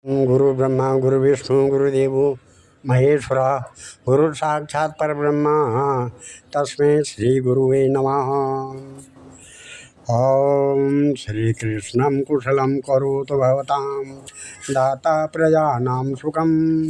गुरु ब्रह्मा गुरु विष्णु गुरुदेवो महेश्वरा गुरु साक्षात् परब्रह्म तस्मै श्री गुरुवे नमः। ओम श्री कृष्णं कुशलं करोतु भवतां दाता प्रजानां सुखं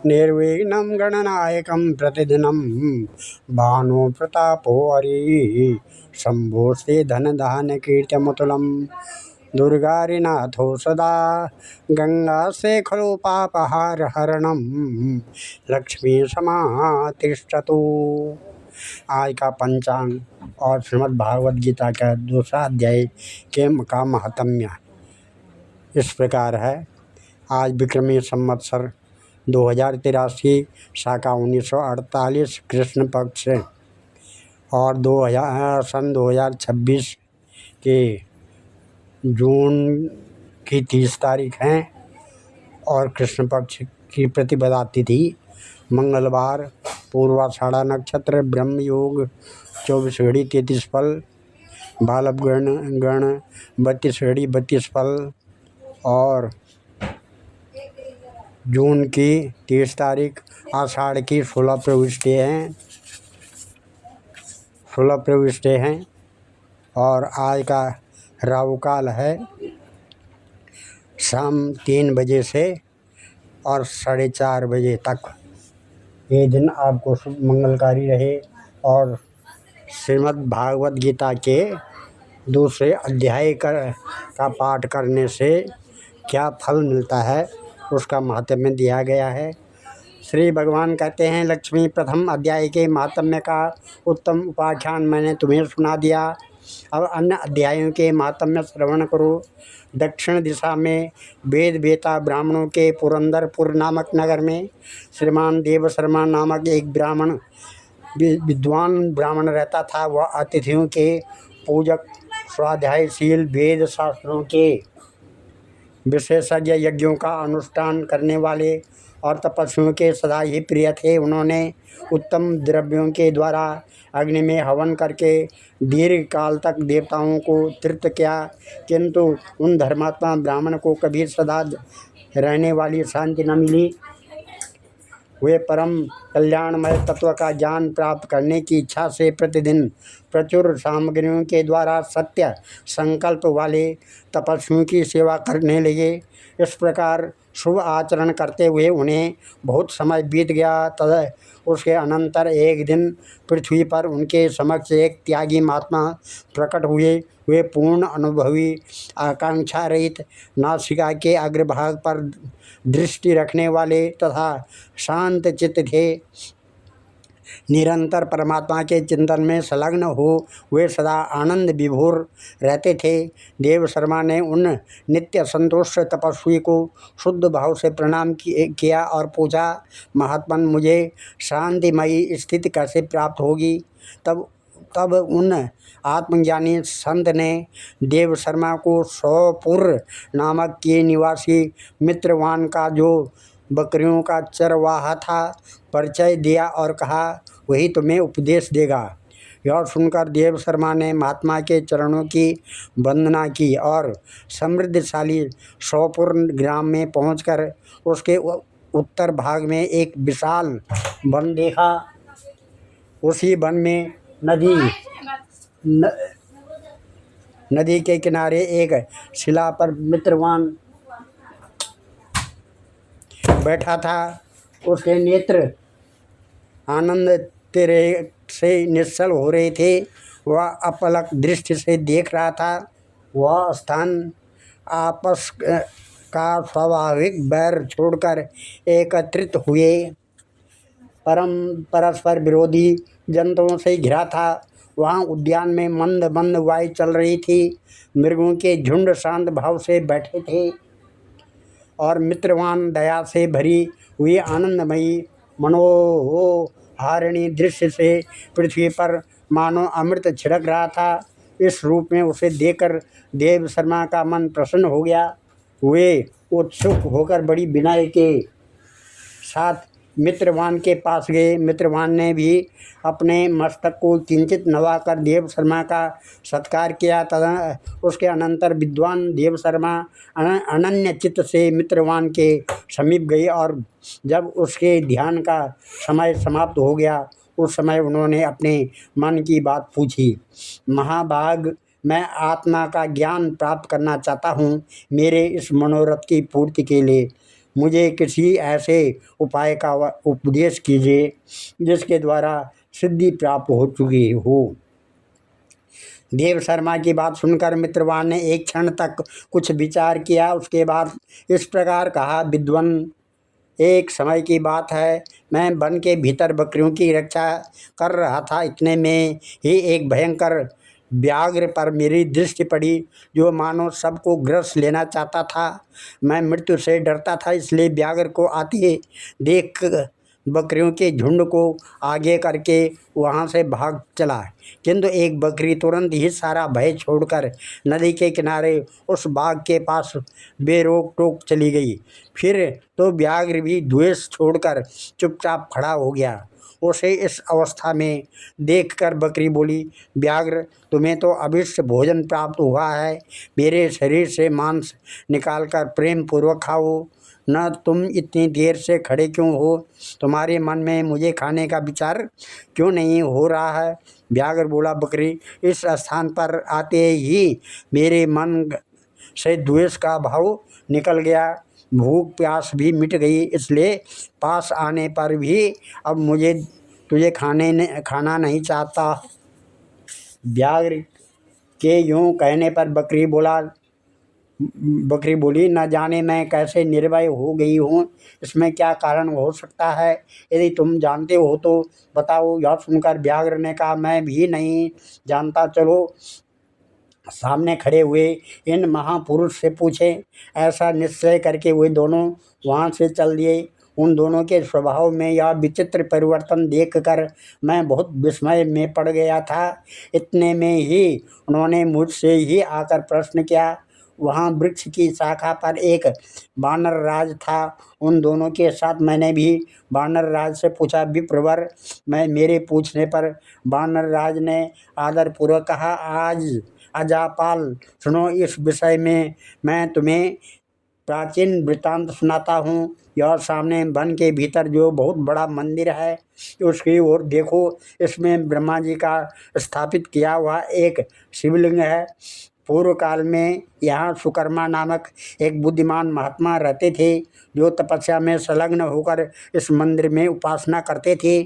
निर्विघ्नं गणनायकं प्रतिदिनं भानु प्रतापो हरि शम्भोस्ते धनधान्य कीर्तिमतुलं दुर्गारिनाथो सदा गंगा से खलु पापहार हरणम लक्ष्मी समातिष्ठतु। आज का पंचांग और श्रीमद् भागवत गीता का दूसरा अध्याय का महात्म्य इस प्रकार है। आज विक्रमी संवत्सर 2083 शाका 1948 कृष्ण पक्ष और 2026 के जून की 30 तारीख है और कृष्ण पक्ष की प्रतिपदा तिथि मंगलवार, पूर्वाषाढ़ा नक्षत्र, ब्रह्म योग 24 घड़ी 33 फल, बालव गण 32 घड़ी 32 फल और जून की 30 तारीख आषाढ़ की 16 प्रविष्टे हैं और आज का राहु काल है शाम 3 बजे से और 4:30 बजे तक। ये दिन आपको शुभ मंगलकारी रहे और श्रीमद् भागवत गीता के दूसरे अध्याय का पाठ करने से क्या फल मिलता है उसका महात्म्य दिया गया है। श्री भगवान कहते हैं, लक्ष्मी प्रथम अध्याय के महात्म्य का उत्तम उपाख्यान मैंने तुम्हें सुना दिया। अब अन्य अध्यायों के महात्म्य श्रवण करो। दक्षिण दिशा में वेद वेता ब्राह्मणों के पुरंदरपुर नामक नगर में श्रीमान देव शर्मा नामक एक विद्वान ब्राह्मण रहता था। वह अतिथियों के पूजक, स्वाध्यायशील, वेद शास्त्रों के विशेषज्ञ, यज्ञों का अनुष्ठान करने वाले और तपस्वियों के सदा ही प्रिय थे। उन्होंने उत्तम द्रव्यों के द्वारा अग्नि में हवन करके दीर्घ काल तक देवताओं को तृप्त किया, किंतु उन धर्मात्मा ब्राह्मण को कभी सदा रहने वाली शांति न मिली। वे परम कल्याणमय तत्व का ज्ञान प्राप्त करने की इच्छा से प्रतिदिन प्रचुर सामग्रियों के द्वारा सत्य संकल्प वाले तपस्वियों की सेवा करने लगे। इस प्रकार शुभ आचरण करते हुए उन्हें बहुत समय बीत गया। तद उसके अनंतर एक दिन पृथ्वी पर उनके समक्ष एक त्यागी महात्मा प्रकट हुए। वे पूर्ण अनुभवी, आकांक्षा रहित, नासिका के अग्रभाग पर दृष्टि रखने वाले तथा शांत चित्त थे। निरंतर परमात्मा के चिंतन में संलग्न हो वे सदा आनंद विभोर रहते थे। देव शर्मा ने उन नित्य संतुष्ट तपस्वी को शुद्ध भाव से प्रणाम किया और पूछा, महात्मन, मुझे शांतिमयी स्थिति कैसे प्राप्त होगी? तब उन आत्मज्ञानी संत ने देव शर्मा को सौपुर नामक के निवासी मित्रवान का, जो बकरियों का चरवाहा था, परिचय दिया और कहा, वही तुम्हें उपदेश देगा। यह सुनकर देव शर्मा ने महात्मा के चरणों की वंदना की और समृद्धशाली सौपुर ग्राम में पहुंचकर उसके उत्तर भाग में एक विशाल वन देखा। उसी वन में नदी के किनारे एक शिला पर मित्रवान बैठा था। उसके नेत्र आनंद तेरे से निश्चल हो रहे थे। वह अपलक दृष्टि से देख रहा था। वह स्थान आपस का स्वाभाविक बैर छोड़कर एकत्रित हुए परस्पर विरोधी जंतुओं से घिरा था। वहाँ उद्यान में मंद मंद वायु चल रही थी। मृगों के झुंड शांत भाव से बैठे थे और मित्रवान दया से भरी हुई आनंदमयी मनोहारिणी दृश्य से पृथ्वी पर मानो अमृत छिड़क रहा था। इस रूप में उसे देखकर देव शर्मा का मन प्रसन्न हो गया। वे उत्सुक होकर बड़ी विनय के साथ मित्रवान के पास गए। मित्रवान ने भी अपने मस्तक को किंचित नवाकर देव शर्मा का सत्कार किया। तथा उसके अनंतर विद्वान देव शर्मा अनन्य चित्त से मित्रवान के समीप गए और जब उसके ध्यान का समय समाप्त हो गया उस समय उन्होंने अपने मन की बात पूछी। महाभाग, मैं आत्मा का ज्ञान प्राप्त करना चाहता हूँ। मेरे इस मनोरथ की पूर्ति के लिए मुझे किसी ऐसे उपाय का उपदेश कीजिए जिसके द्वारा सिद्धि प्राप्त हो चुकी हो। देव शर्मा की बात सुनकर मित्रवान ने एक क्षण तक कुछ विचार किया। उसके बाद इस प्रकार कहा, विद्वान, एक समय की बात है, मैं वन के भीतर बकरियों की रक्षा कर रहा था। इतने में ही एक भयंकर व्याघ्र पर मेरी दृष्टि पड़ी जो मानो सबको ग्रस लेना चाहता था। मैं मृत्यु से डरता था, इसलिए व्याघ्र को आते देख बकरियों के झुंड को आगे करके वहाँ से भाग चला। किंतु एक बकरी तुरंत ही सारा भय छोड़कर नदी के किनारे उस बाघ के पास बेरोक टोक चली गई। फिर तो व्याघ्र भी द्वेष छोड़कर चुपचाप खड़ा हो गया। उसे इस अवस्था में देखकर बकरी बोली, व्याघ्र, तुम्हें तो अभिष्ट भोजन प्राप्त हुआ है। मेरे शरीर से मांस निकालकर प्रेम पूर्वक खाओ। न तुम इतनी देर से खड़े क्यों हो? तुम्हारे मन में मुझे खाने का विचार क्यों नहीं हो रहा है? व्याघ्र बोला, बकरी, इस स्थान पर आते ही मेरे मन से द्वेष का भाव निकल गया, भूख प्यास भी मिट गई, इसलिए पास आने पर भी अब मुझे तुझे खाना नहीं चाहता। व्याघ्र के यूँ कहने पर बकरी बोली, न जाने मैं कैसे निर्भय हो गई हूँ, इसमें क्या कारण हो सकता है? यदि तुम जानते हो तो बताओ। यह सुनकर व्याघ्र ने कहा, मैं भी नहीं जानता, चलो सामने खड़े हुए इन महापुरुष से पूछें। ऐसा निश्चय करके वे दोनों वहाँ से चल दिए। उन दोनों के स्वभाव में यह विचित्र परिवर्तन देखकर मैं बहुत विस्मय में पड़ गया था। इतने में ही उन्होंने मुझसे ही आकर प्रश्न किया। वहाँ वृक्ष की शाखा पर एक वानर राज था। उन दोनों के साथ मैंने भी वानर राज से पूछा। विप्रवर, मेरे पूछने पर वानर राज ने आदरपूर्वक कहा, आज अजापाल, सुनो, इस विषय में मैं तुम्हें प्राचीन वृत्तांत सुनाता हूँ। यह सामने वन के भीतर जो बहुत बड़ा मंदिर है उसकी ओर देखो। इसमें ब्रह्मा जी का स्थापित किया हुआ एक शिवलिंग है। पूर्व काल में यहाँ सुकर्मा नामक एक बुद्धिमान महात्मा रहते थे जो तपस्या में संलग्न होकर इस मंदिर में उपासना करते थे।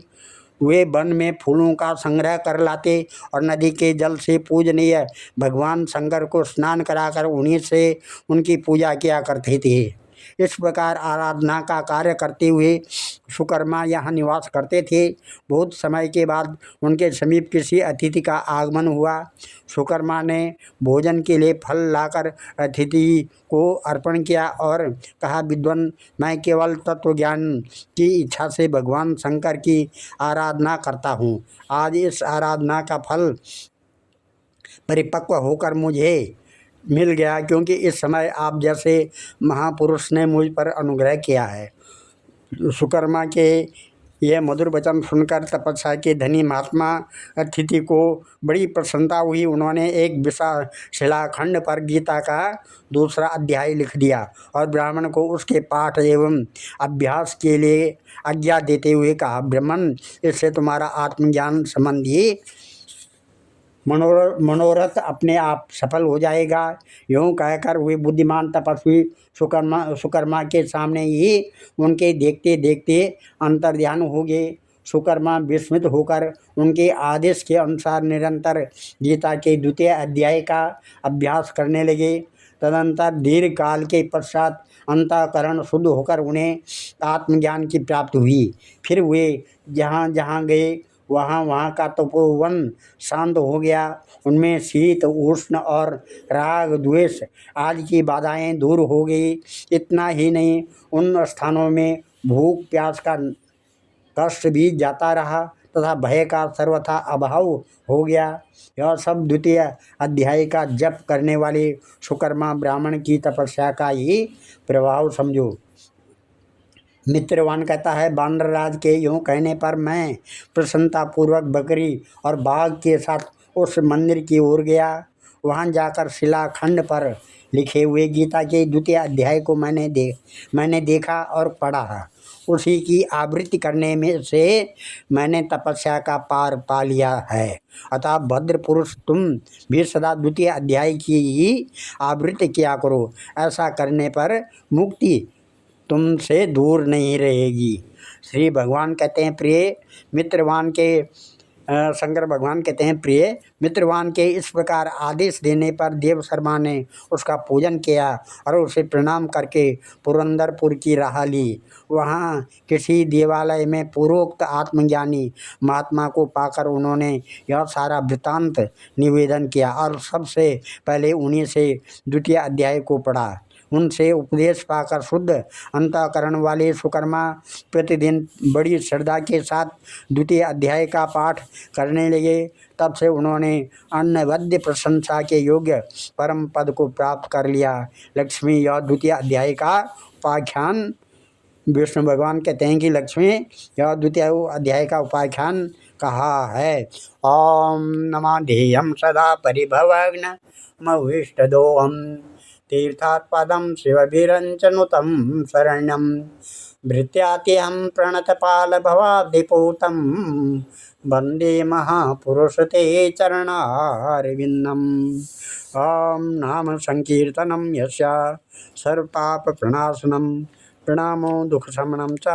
वे वन में फूलों का संग्रह कर लाते और नदी के जल से पूजनीय भगवान शंकर को स्नान कराकर उन्हीं से उनकी पूजा किया करते थे। इस प्रकार आराधना का कार्य करते हुए सुकर्मा यहाँ निवास करते थे। बहुत समय के बाद उनके समीप किसी अतिथि का आगमन हुआ। सुकर्मा ने भोजन के लिए फल लाकर अतिथि को अर्पण किया और कहा, विद्वान, मैं केवल तत्व ज्ञान की इच्छा से भगवान शंकर की आराधना करता हूँ। आज इस आराधना का फल परिपक्व होकर मुझे मिल गया, क्योंकि इस समय आप जैसे महापुरुष ने मुझ पर अनुग्रह किया है। सुकर्मा के यह मधुर वचन सुनकर तपस्या के धनी महात्मा अतिथि को बड़ी प्रसन्नता हुई। उन्होंने एक विशाल शिलाखंड पर गीता का दूसरा अध्याय लिख दिया और ब्राह्मण को उसके पाठ एवं अभ्यास के लिए आज्ञा देते हुए कहा, ब्राह्मण, इससे तुम्हारा आत्मज्ञान संबंधी मनोरथ अपने आप सफल हो जाएगा। यूँ कहकर वे बुद्धिमान तपस्वी सुकर्मा के सामने ही उनके देखते देखते अंतर्ध्यान हो गए। सुकर्मा विस्मित होकर उनके आदेश के अनुसार निरंतर गीता के द्वितीय अध्याय का अभ्यास करने लगे। तदंतर दीर्घ काल के पश्चात अंतःकरण शुद्ध होकर उन्हें आत्मज्ञान की प्राप्ति हुई। फिर वे जहाँ जहाँ गए वहाँ वहाँ का तपोवन शांत हो गया। उनमें शीत उष्ण और राग द्वेष आदि की बाधाएं दूर हो गई। इतना ही नहीं, उन स्थानों में भूख प्यास का कष्ट भी जाता रहा तथा भय का सर्वथा अभाव हो गया। यह सब द्वितीय अध्याय का जप करने वाले सुकर्मा ब्राह्मण की तपस्या का ही प्रभाव समझो। मित्रवान कहता है, बानरराज के यूँ कहने पर मैं प्रसन्नतापूर्वक बकरी और बाघ के साथ उस मंदिर की ओर गया। वहाँ जाकर शिलाखंड पर लिखे हुए गीता के द्वितीय अध्याय को मैंने देखा और पढ़ा। उसी की आवृत्ति करने में से मैंने तपस्या का पार पा लिया है। अतः भद्र पुरुष, तुम भी सदा द्वितीय अध्याय की ही आवृत्ति किया करो। ऐसा करने पर मुक्ति तुमसे दूर नहीं रहेगी। श्री भगवान कहते हैं, प्रिय मित्रवान के शंकर भगवान कहते हैं, प्रिय मित्रवान के इस प्रकार आदेश देने पर देव शर्मा ने उसका पूजन किया और उसे प्रणाम करके पुरंदरपुर की राह ली। वहाँ किसी देवालय में पूर्वोक्त आत्मज्ञानी महात्मा को पाकर उन्होंने यह सारा वृत्तांत निवेदन किया और सबसे पहले उन्हीं से द्वितीय अध्याय को पढ़ा। उनसे उपदेश पाकर शुद्ध अंतःकरण वाले सुकर्मा प्रतिदिन बड़ी श्रद्धा के साथ द्वितीय अध्याय का पाठ करने लगे। तब से उन्होंने अनवद्य प्रशंसा के योग्य परम पद को प्राप्त कर लिया। लक्ष्मी, यह द्वितीय अध्याय का उपाख्यान विष्णु भगवान कहते हैं कि लक्ष्मी, यह द्वितीय अध्याय का उपाख्यान कहा है। ओम नमः ध्येयं सदा परिभवग्न मविष्टदोहम तीर्थात्पदं शिवभिरञ्चनुतं शरण्यं भृत्यात्यहं प्रणतपालभवाब्धिपूतं वन्दे महापुरुष ते चरणारविन्दम्। ओम नाम संकीर्तनं यस्य सर्वपापप्रणाशनं प्रणामो दुःखशमनं च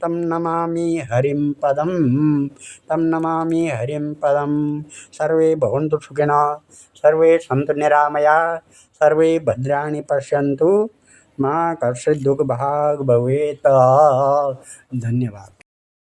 तं नमामि हरिं पदं। सर्वे भवन्तु सुखिनः, सर्वे सन्तु निरामयाः, सर्वे भद्राणि पश्यन्तु, मा कश्चित् दुःखभाग् भवेत्। धन्यवाद।